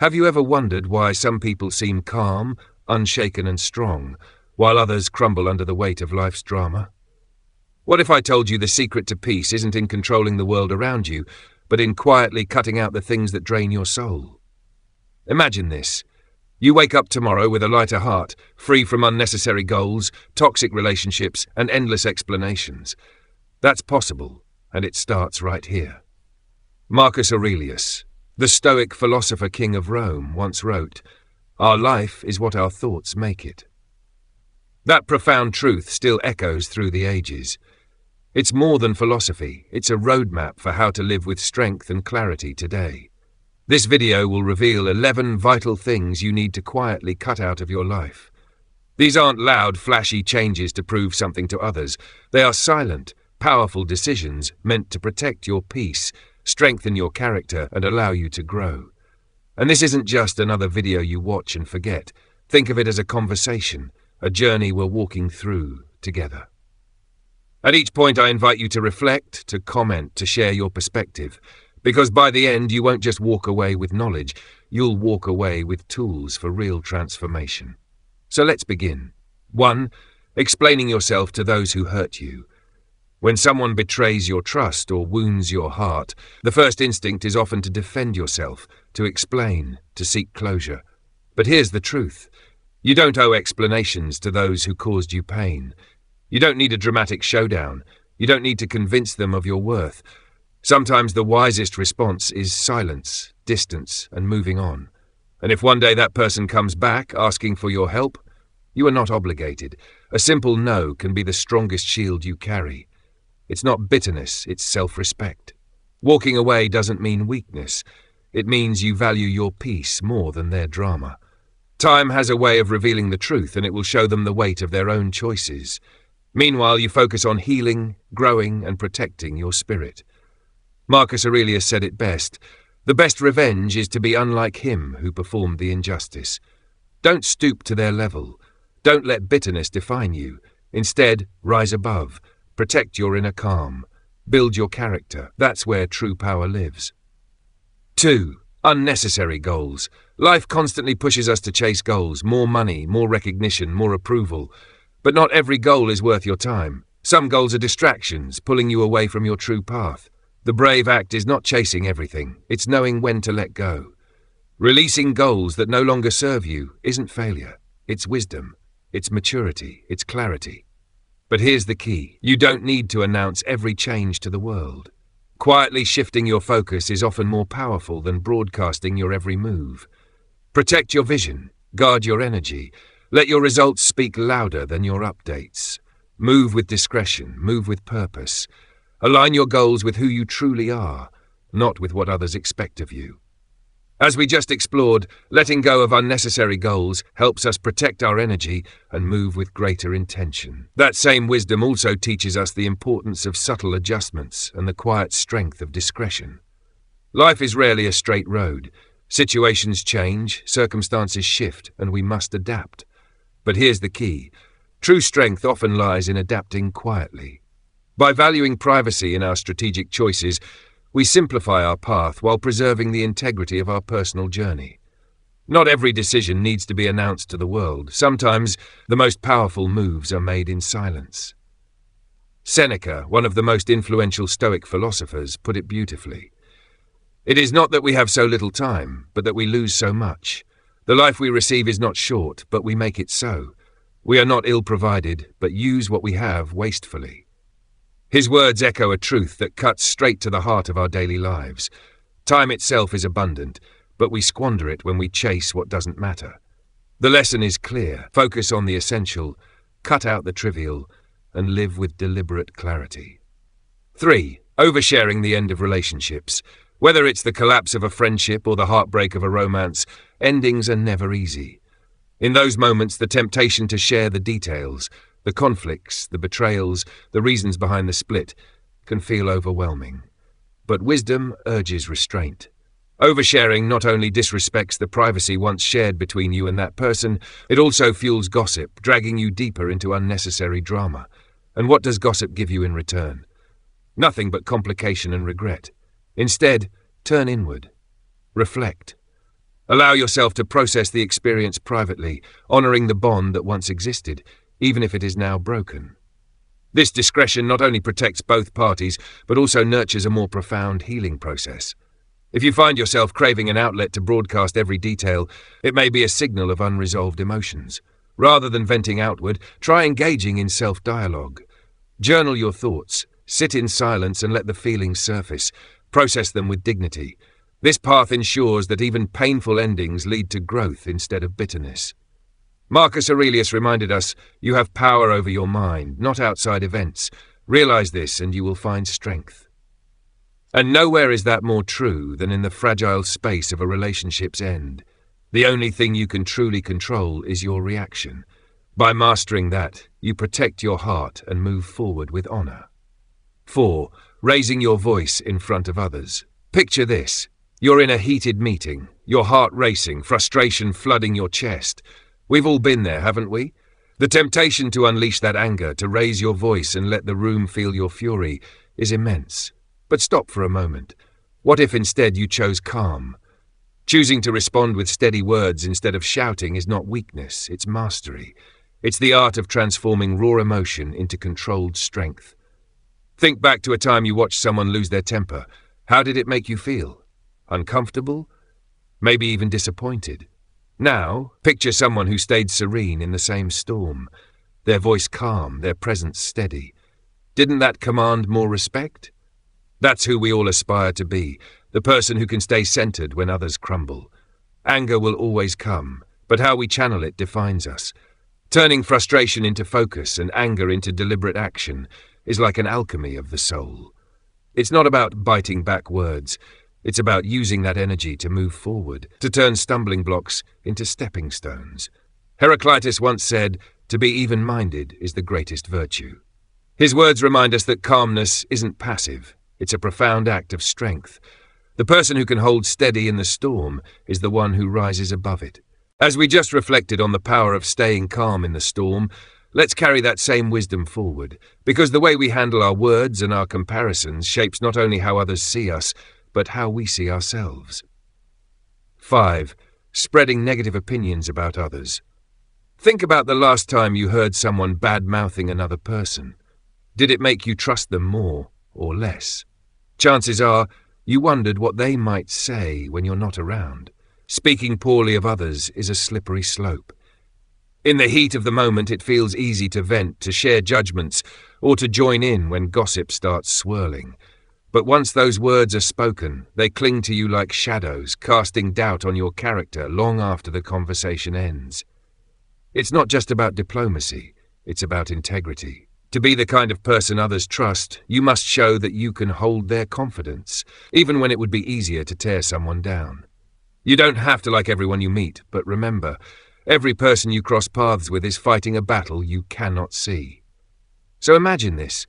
Have you ever wondered why some people seem calm, unshaken and strong, while others crumble under the weight of life's drama? What if I told you the secret to peace isn't in controlling the world around you, but in quietly cutting out the things that drain your soul? Imagine this. You wake up tomorrow with a lighter heart, free from unnecessary goals, toxic relationships, and endless explanations. That's possible, and it starts right here. Marcus Aurelius, the Stoic philosopher king of Rome, once wrote, "Our life is what our thoughts make it." That profound truth still echoes through the ages. It's more than philosophy, it's a roadmap for how to live with strength and clarity today. This video will reveal 11 vital things you need to quietly cut out of your life. These aren't loud, flashy changes to prove something to others. They are silent, powerful decisions meant to protect your peace, strengthen your character, and allow you to grow. And this isn't just another video you watch and forget. Think of it as a conversation, a journey we're walking through together. At each point, I invite you to reflect, to comment, to share your perspective. Because by the end, you won't just walk away with knowledge, you'll walk away with tools for real transformation. So let's begin. 1. Explaining yourself to those who hurt you. When someone betrays your trust or wounds your heart, the first instinct is often to defend yourself, to explain, to seek closure. But here's the truth. You don't owe explanations to those who caused you pain. You don't need a dramatic showdown. You don't need to convince them of your worth. Sometimes the wisest response is silence, distance, and moving on. And if one day that person comes back asking for your help, you are not obligated. A simple no can be the strongest shield you carry. It's not bitterness, it's self-respect. Walking away doesn't mean weakness. It means you value your peace more than their drama. Time has a way of revealing the truth, and it will show them the weight of their own choices. Meanwhile, you focus on healing, growing, and protecting your spirit. Marcus Aurelius said it best, "The best revenge is to be unlike him who performed the injustice." Don't stoop to their level. Don't let bitterness define you. Instead, rise above. Protect your inner calm. Build your character. That's where true power lives. 2. Unnecessary goals. Life constantly pushes us to chase goals, more money, more recognition, more approval. But not every goal is worth your time. Some goals are distractions, pulling you away from your true path. The brave act is not chasing everything, it's knowing when to let go. Releasing goals that no longer serve you isn't failure, it's wisdom, it's maturity, it's clarity. But here's the key, you don't need to announce every change to the world. Quietly shifting your focus is often more powerful than broadcasting your every move. Protect your vision, guard your energy, let your results speak louder than your updates. Move with discretion, move with purpose. Align your goals with who you truly are, not with what others expect of you. As we just explored, letting go of unnecessary goals helps us protect our energy and move with greater intention. That same wisdom also teaches us the importance of subtle adjustments and the quiet strength of discretion. Life is rarely a straight road. Situations change, circumstances shift, and we must adapt. But here's the key. True strength often lies in adapting quietly. By valuing privacy in our strategic choices, we simplify our path while preserving the integrity of our personal journey. Not every decision needs to be announced to the world. Sometimes the most powerful moves are made in silence. Seneca, one of the most influential Stoic philosophers, put it beautifully. It is not that we have so little time, but that we lose so much. The life we receive is not short, but we make it so. We are not ill-provided, but use what we have wastefully. His words echo a truth that cuts straight to the heart of our daily lives. Time itself is abundant, but we squander it when we chase what doesn't matter. The lesson is clear. Focus on the essential, cut out the trivial, and live with deliberate clarity. 3. Oversharing the end of relationships. Whether it's the collapse of a friendship or the heartbreak of a romance, endings are never easy. In those moments, the temptation to share the details, the conflicts, the betrayals, the reasons behind the split, can feel overwhelming. But wisdom urges restraint. Oversharing not only disrespects the privacy once shared between you and that person, it also fuels gossip, dragging you deeper into unnecessary drama. And what does gossip give you in return? Nothing but complication and regret. Instead, turn inward. Reflect. Allow yourself to process the experience privately, honoring the bond that once existed, even if it is now broken. This discretion not only protects both parties, but also nurtures a more profound healing process. If you find yourself craving an outlet to broadcast every detail, it may be a signal of unresolved emotions. Rather than venting outward, try engaging in self-dialogue. Journal your thoughts, sit in silence and let the feelings surface. Process them with dignity. This path ensures that even painful endings lead to growth instead of bitterness. Marcus Aurelius reminded us, you have power over your mind, not outside events. Realize this and you will find strength. And nowhere is that more true than in the fragile space of a relationship's end. The only thing you can truly control is your reaction. By mastering that, you protect your heart and move forward with honor. 4. Raising your voice in front of others. Picture this. You're in a heated meeting, your heart racing, frustration flooding your chest. We've all been there, haven't we? The temptation to unleash that anger, to raise your voice and let the room feel your fury, is immense. But stop for a moment. What if instead you chose calm? Choosing to respond with steady words instead of shouting is not weakness, it's mastery. It's the art of transforming raw emotion into controlled strength. Think back to a time you watched someone lose their temper. How did it make you feel? Uncomfortable? Maybe even disappointed? Now, picture someone who stayed serene in the same storm. Their voice calm, their presence steady. Didn't that command more respect? That's who we all aspire to be, the person who can stay centered when others crumble. Anger will always come, but how we channel it defines us. Turning frustration into focus and anger into deliberate action is like an alchemy of the soul. It's not about biting back words. It's about using that energy to move forward, to turn stumbling blocks into stepping stones. Heraclitus once said, "To be even-minded is the greatest virtue." His words remind us that calmness isn't passive. It's a profound act of strength. The person who can hold steady in the storm is the one who rises above it. As we just reflected on the power of staying calm in the storm, let's carry that same wisdom forward, because the way we handle our words and our comparisons shapes not only how others see us, but how we see ourselves. 5. Spreading negative opinions about others. Think about the last time you heard someone bad-mouthing another person. Did it make you trust them more or less? Chances are, you wondered what they might say when you're not around. Speaking poorly of others is a slippery slope. In the heat of the moment, it feels easy to vent, to share judgments, or to join in when gossip starts swirling. But once those words are spoken, they cling to you like shadows, casting doubt on your character long after the conversation ends. It's not just about diplomacy, it's about integrity. To be the kind of person others trust, you must show that you can hold their confidence, even when it would be easier to tear someone down. You don't have to like everyone you meet, but remember, every person you cross paths with is fighting a battle you cannot see. So imagine this.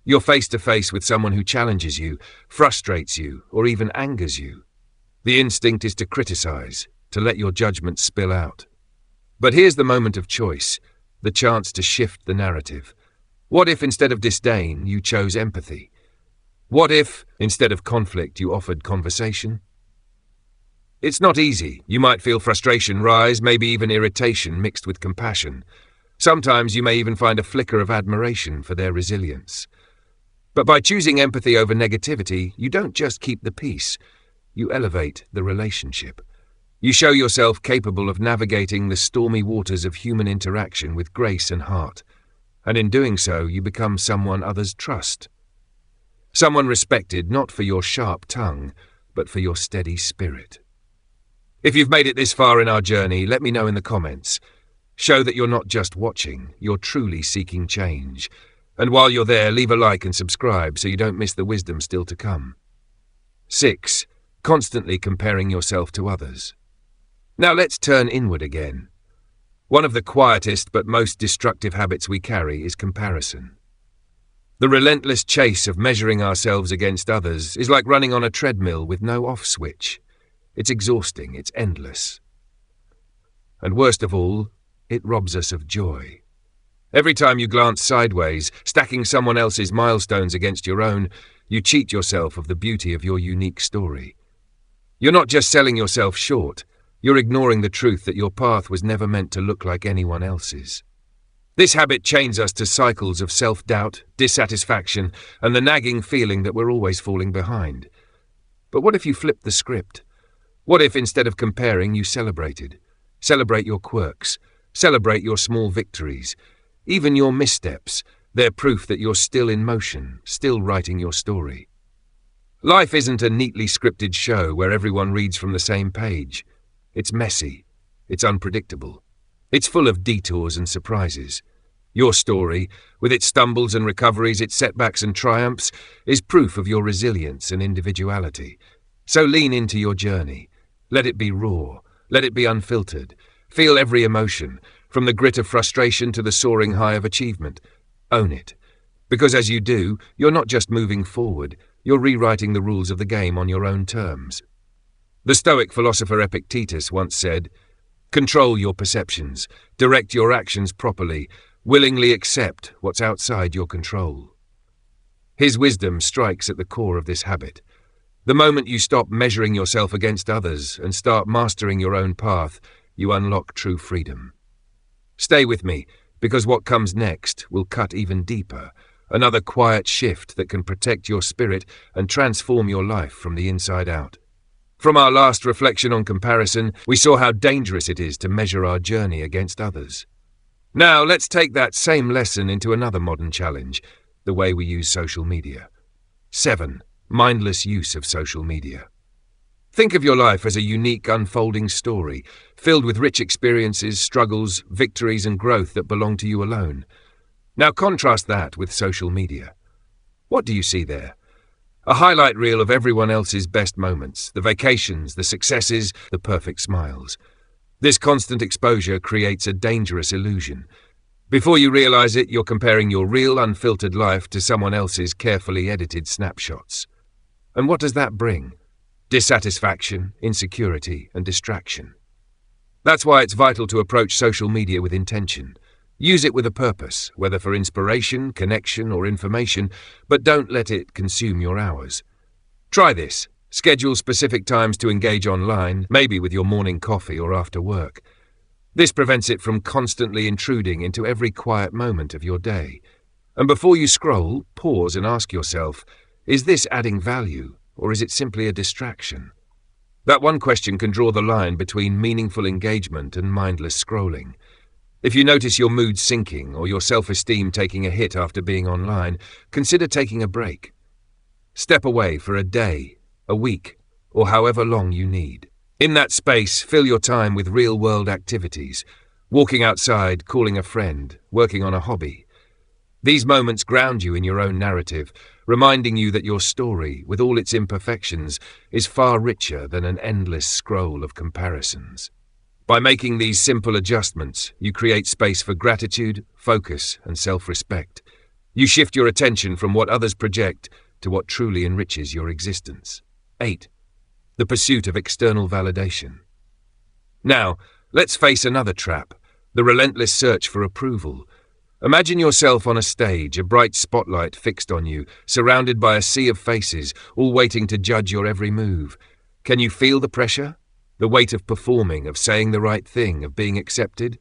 You're face-to-face with someone who challenges you, frustrates you, or even angers you. The instinct is to criticize, to let your judgment spill out. But here's the moment of choice, the chance to shift the narrative. What if instead of disdain, you chose empathy? What if, instead of conflict, you offered conversation? It's not easy. You might feel frustration rise, maybe even irritation mixed with compassion. Sometimes you may even find a flicker of admiration for their resilience. But by choosing empathy over negativity, you don't just keep the peace, you elevate the relationship. You show yourself capable of navigating the stormy waters of human interaction with grace and heart, and in doing so, you become someone others trust. Someone respected not for your sharp tongue, but for your steady spirit. If you've made it this far in our journey, let me know in the comments. Show that you're not just watching, you're truly seeking change. And while you're there, leave a like and subscribe so you don't miss the wisdom still to come. 6. Constantly comparing yourself to others. Now let's turn inward again. One of the quietest but most destructive habits we carry is comparison. The relentless chase of measuring ourselves against others is like running on a treadmill with no off switch. It's exhausting, it's endless. And worst of all, it robs us of joy. Every time you glance sideways, stacking someone else's milestones against your own, you cheat yourself of the beauty of your unique story. You're not just selling yourself short, You're ignoring the truth that your path was never meant to look like anyone else's. This habit chains us to cycles of self-doubt, dissatisfaction, and the nagging feeling that we're always falling behind. But what if you flipped the script? What if, instead of comparing, you celebrated? Celebrate your quirks. Celebrate your small victories. Even your missteps. They're proof that you're still in motion, still writing your story. Life isn't a neatly scripted show where everyone reads from the same page. It's messy. It's unpredictable. It's full of detours and surprises. Your story, with its stumbles and recoveries, its setbacks and triumphs, is proof of your resilience and individuality. So lean into your journey. Let it be raw. Let it be unfiltered. Feel every emotion, from the grit of frustration to the soaring high of achievement. Own it. Because as you do, you're not just moving forward, you're rewriting the rules of the game on your own terms. The Stoic philosopher Epictetus once said, "Control your perceptions, direct your actions properly, willingly accept what's outside your control." His wisdom strikes at the core of this habit. The moment you stop measuring yourself against others and start mastering your own path, you unlock true freedom. Stay with me, because what comes next will cut even deeper, another quiet shift that can protect your spirit and transform your life from the inside out. From our last reflection on comparison, we saw how dangerous it is to measure our journey against others. Now, let's take that same lesson into another modern challenge, the way we use social media. 7. Mindless use of social media. Think of your life as a unique, unfolding story, filled with rich experiences, struggles, victories, and growth that belong to you alone. Now contrast that with social media. What do you see there? A highlight reel of everyone else's best moments, the vacations, the successes, the perfect smiles. This constant exposure creates a dangerous illusion. Before you realize it, you're comparing your real, unfiltered life to someone else's carefully edited snapshots. And what does that bring? Dissatisfaction, insecurity, and distraction. That's why it's vital to approach social media with intention. Use it with a purpose, whether for inspiration, connection, or information, but don't let it consume your hours. Try this. Schedule specific times to engage online, maybe with your morning coffee or after work. This prevents it from constantly intruding into every quiet moment of your day. And before you scroll, pause and ask yourself, is this adding value, or is it simply a distraction? That one question can draw the line between meaningful engagement and mindless scrolling. If you notice your mood sinking or your self-esteem taking a hit after being online, consider taking a break. Step away for a day, a week, or however long you need. In that space, fill your time with real-world activities, walking outside, calling a friend, working on a hobby. These moments ground you in your own narrative, reminding you that your story, with all its imperfections, is far richer than an endless scroll of comparisons. By making these simple adjustments, you create space for gratitude, focus, and self-respect. You shift your attention from what others project to what truly enriches your existence. 8. The pursuit of external validation. Now, let's face another trap, the relentless search for approval. Imagine yourself on a stage, a bright spotlight fixed on you, surrounded by a sea of faces, all waiting to judge your every move. Can you feel the pressure? The weight of performing, of saying the right thing, of being accepted?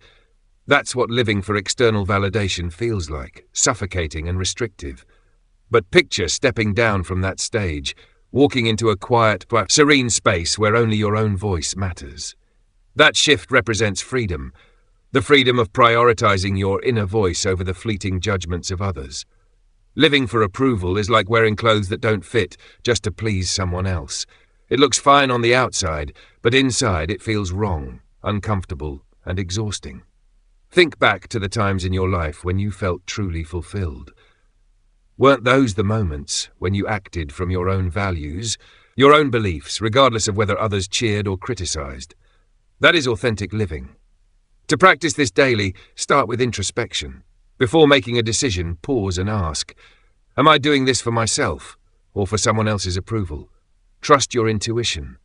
That's what living for external validation feels like, suffocating and restrictive. But picture stepping down from that stage, walking into a quiet but serene space where only your own voice matters. That shift represents freedom, the freedom of prioritizing your inner voice over the fleeting judgments of others. Living for approval is like wearing clothes that don't fit just to please someone else. It looks fine on the outside, but inside it feels wrong, uncomfortable, and exhausting. Think back to the times in your life when you felt truly fulfilled. Weren't those the moments when you acted from your own values, your own beliefs, regardless of whether others cheered or criticized? That is authentic living. To practice this daily, start with introspection. Before making a decision, pause and ask, am I doing this for myself or for someone else's approval? Trust your intuition.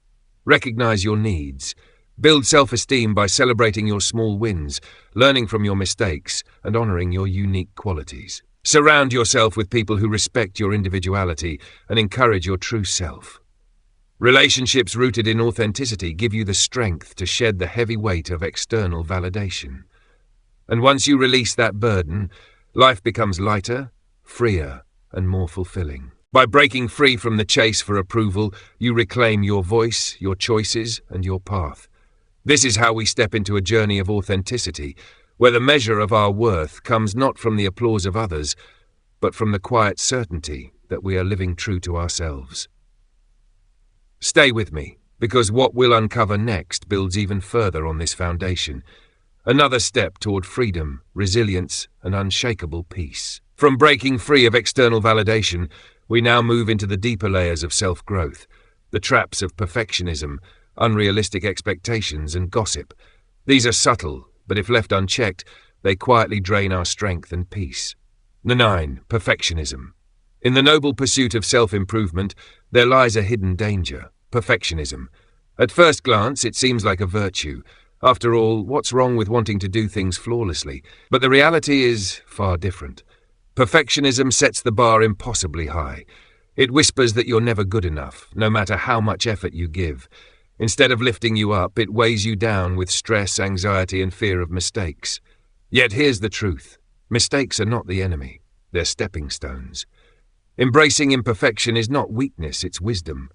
Recognize your needs. Build self-esteem by celebrating your small wins, learning from your mistakes, and honoring your unique qualities. Surround yourself with people who respect your individuality and encourage your true self. Relationships rooted in authenticity give you the strength to shed the heavy weight of external validation. And once you release that burden, life becomes lighter, freer, and more fulfilling. By breaking free from the chase for approval, you reclaim your voice, your choices, and your path. This is how we step into a journey of authenticity, where the measure of our worth comes not from the applause of others, but from the quiet certainty that we are living true to ourselves. Stay with me, because what we'll uncover next builds even further on this foundation. Another step toward freedom, resilience, and unshakable peace. From breaking free of external validation, we now move into the deeper layers of self-growth, the traps of perfectionism, unrealistic expectations, and gossip. These are subtle, but if left unchecked, they quietly drain our strength and peace. 9. Perfectionism. In the noble pursuit of self-improvement, there lies a hidden danger: perfectionism. At first glance, it seems like a virtue. After all, what's wrong with wanting to do things flawlessly? But the reality is far different. Perfectionism sets the bar impossibly high. It whispers that you're never good enough, no matter how much effort you give. Instead of lifting you up, it weighs you down with stress, anxiety, and fear of mistakes. Yet here's the truth. Mistakes are not the enemy. They're stepping stones. Embracing imperfection is not weakness, it's wisdom.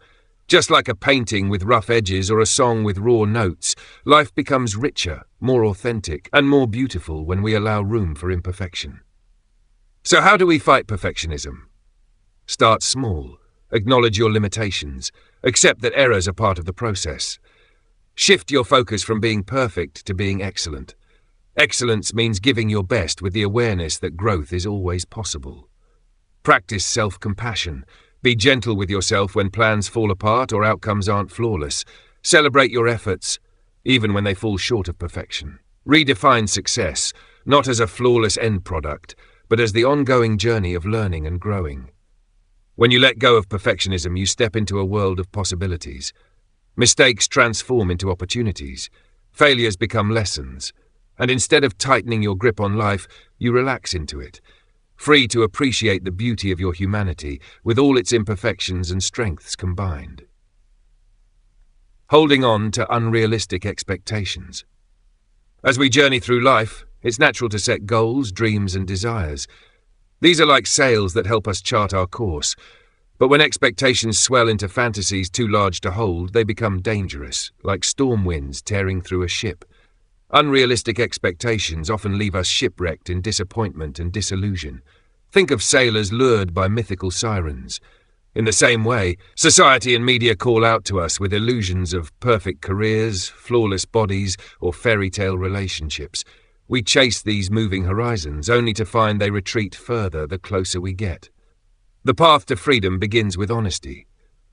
Just like a painting with rough edges or a song with raw notes, life becomes richer, more authentic, and more beautiful when we allow room for imperfection. So how do we fight perfectionism? Start small. Acknowledge your limitations. Accept that errors are part of the process. Shift your focus from being perfect to being excellent. Excellence means giving your best with the awareness that growth is always possible. Practice self-compassion. Be gentle with yourself when plans fall apart or outcomes aren't flawless. Celebrate your efforts, even when they fall short of perfection. Redefine success, not as a flawless end product, but as the ongoing journey of learning and growing. When you let go of perfectionism, you step into a world of possibilities. Mistakes transform into opportunities. Failures become lessons. And instead of tightening your grip on life, you relax into it, free to appreciate the beauty of your humanity with all its imperfections and strengths combined. Holding on to unrealistic expectations. As we journey through life, it's natural to set goals, dreams, and desires. These are like sails that help us chart our course. But when expectations swell into fantasies too large to hold, they become dangerous, like storm winds tearing through a ship. Unrealistic expectations often leave us shipwrecked in disappointment and disillusion. Think of sailors lured by mythical sirens. In the same way, society and media call out to us with illusions of perfect careers, flawless bodies, or fairy tale relationships. We chase these moving horizons, only to find they retreat further the closer we get. The path to freedom begins with honesty.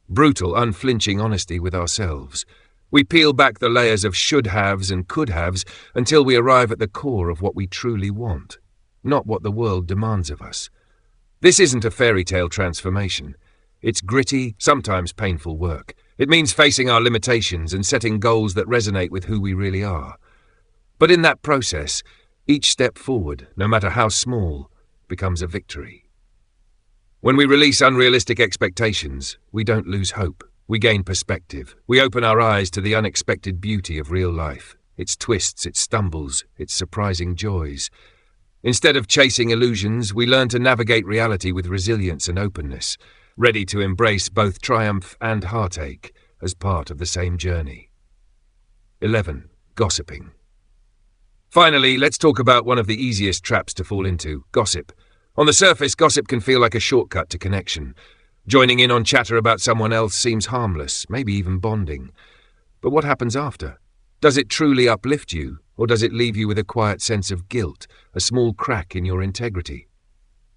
Brutal, unflinching honesty with ourselves. We peel back the layers of should-haves and could-haves until we arrive at the core of what we truly want, not what the world demands of us. This isn't a fairy tale transformation. It's gritty, sometimes painful work. It means facing our limitations and setting goals that resonate with who we really are. But in that process, each step forward, no matter how small, becomes a victory. When we release unrealistic expectations, we don't lose hope. We gain perspective. We open our eyes to the unexpected beauty of real life, its twists, its stumbles, its surprising joys. Instead of chasing illusions, we learn to navigate reality with resilience and openness, ready to embrace both triumph and heartache as part of the same journey. 11. Gossiping. Finally, let's talk about one of the easiest traps to fall into: gossip. On the surface, gossip can feel like a shortcut to connection. Joining in on chatter about someone else seems harmless, maybe even bonding. But what happens after? Does it truly uplift you, or does it leave you with a quiet sense of guilt, a small crack in your integrity?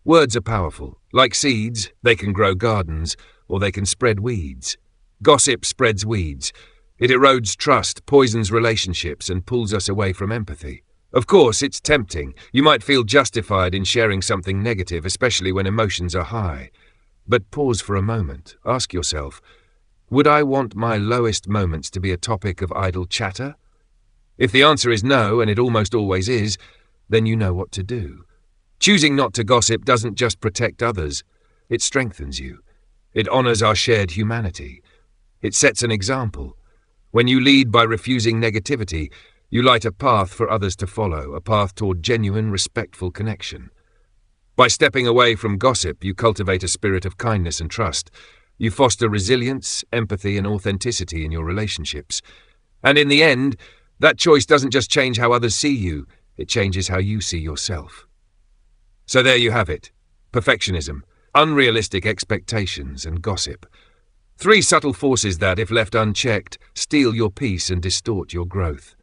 Words are powerful. Like seeds, they can grow gardens, or they can spread weeds. Gossip spreads weeds. It erodes trust, poisons relationships, and pulls us away from empathy. Of course, it's tempting. You might feel justified in sharing something negative, especially when emotions are high. But pause for a moment. Ask yourself, would I want my lowest moments to be a topic of idle chatter? If the answer is no, and it almost always is, then you know what to do. Choosing not to gossip doesn't just protect others. It strengthens you. It honors our shared humanity. It sets an example. When you lead by refusing negativity, you light a path for others to follow, a path toward genuine, respectful connection. By stepping away from gossip, you cultivate a spirit of kindness and trust. You foster resilience, empathy, and authenticity in your relationships. And in the end, that choice doesn't just change how others see you, it changes how you see yourself. So there you have it. Perfectionism, unrealistic expectations, and gossip. 3 subtle forces that, if left unchecked, steal your peace and distort your growth.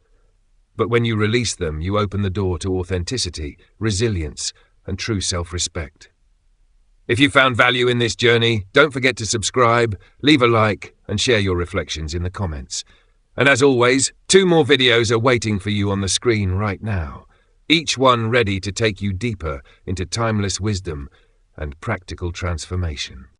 But when you release them, you open the door to authenticity, resilience, and true self-respect. If you found value in this journey, don't forget to subscribe, leave a like, and share your reflections in the comments. And as always, 2 more videos are waiting for you on the screen right now, each one ready to take you deeper into timeless wisdom and practical transformation.